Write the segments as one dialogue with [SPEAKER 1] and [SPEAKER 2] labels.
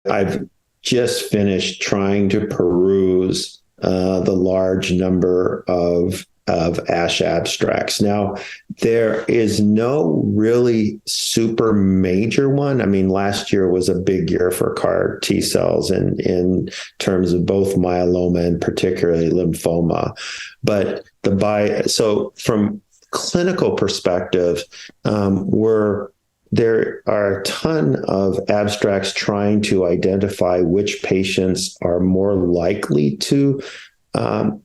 [SPEAKER 1] I've just finished trying to peruse the large number of ASH abstracts. Now, there is no really super major one. I mean, last year was a big year for CAR T cells in terms of both myeloma and particularly lymphoma. But so from clinical perspective, there are a ton of abstracts trying to identify which patients are more likely to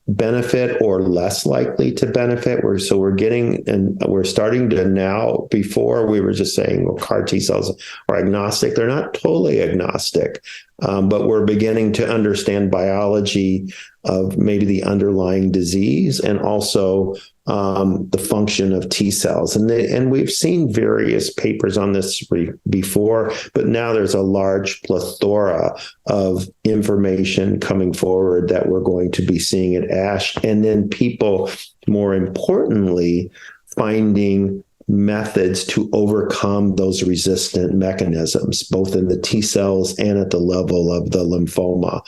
[SPEAKER 1] benefit or less likely to benefit. We're getting, and we're starting to now, before we were just saying, well, CAR T cells are agnostic. They're not totally agnostic, but we're beginning to understand biology of maybe the underlying disease and also the function of T cells. And we've seen various papers on this before, but now there's a large plethora of information coming forward that we're going to be seeing at ASH. And then people, more importantly, finding methods to overcome those resistant mechanisms, both in the T cells and at the level of the lymphoma,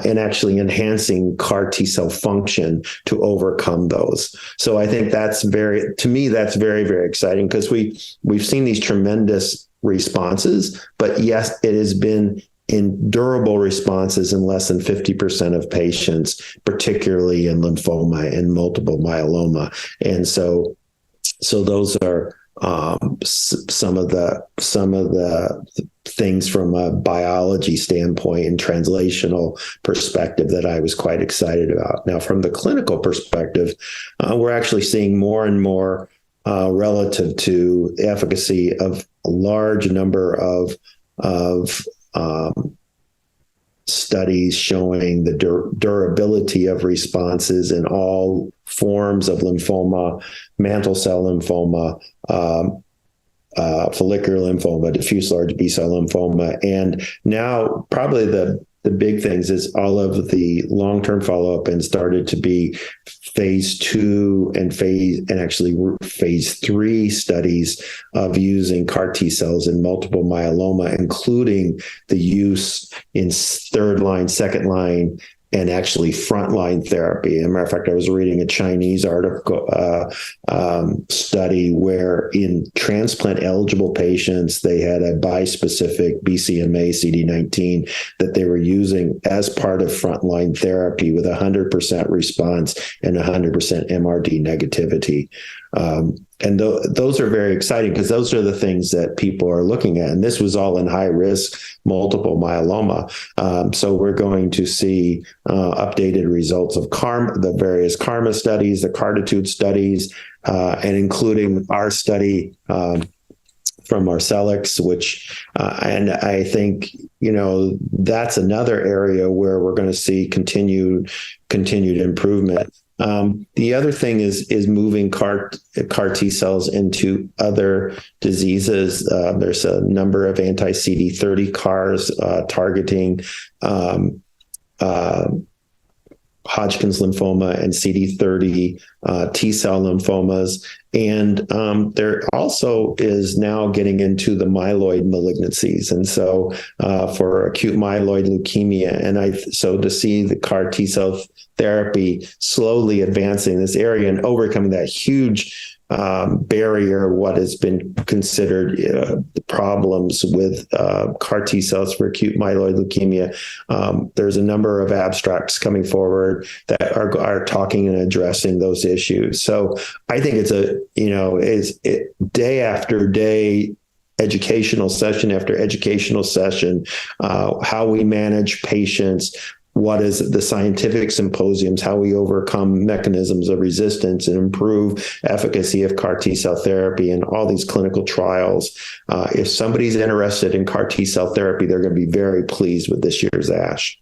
[SPEAKER 1] and actually enhancing CAR T cell function to overcome those. So I think to me, that's very, very exciting, because we've seen these tremendous responses, but yes, it has been in durable responses in less than 50% of patients, particularly in lymphoma and multiple myeloma. And so those are some of the things from a biology standpoint and translational perspective that I was quite excited about. Now, from the clinical perspective, we're actually seeing more and more relative to the efficacy of a large number of studies showing the durability of responses in all forms of lymphoma, mantle cell lymphoma, follicular lymphoma, diffuse large B-cell lymphoma. And now probably the big things is all of the long-term follow-up and started to be phase 2 and actually phase 3 studies of using CAR T cells in multiple myeloma, including the use in third line, second line, and actually frontline therapy. As a matter of fact, I was reading a Chinese article study where in transplant-eligible patients, they had a bispecific BCMA CD19 that they were using as part of frontline therapy with 100% response and 100% MRD negativity. And those are very exciting, because those are the things that people are looking at. And this was all in high risk multiple myeloma. So we're going to see updated results of the various KARMA studies, the CARTITUDE studies, and including our study from Arcellx, which, and I think, that's another area where we're going to see continued improvement. The other thing is moving CAR T cells into other diseases. There's a number of anti-CD30 CARs targeting Hodgkin's lymphoma and CD30 T cell lymphomas. And there also is now getting into the myeloid malignancies. And so for acute myeloid leukemia, and so to see the CAR T cell therapy slowly advancing this area and overcoming that huge barrier, what has been considered problems with CAR T cells for acute myeloid leukemia. There's a number of abstracts coming forward that are talking and addressing those issues. So I think it's day after day, educational session after educational session, how we manage patients, what is the scientific symposiums, how we overcome mechanisms of resistance and improve efficacy of CAR T cell therapy and all these clinical trials. If somebody's interested in CAR T cell therapy, they're going to be very pleased with this year's ASH.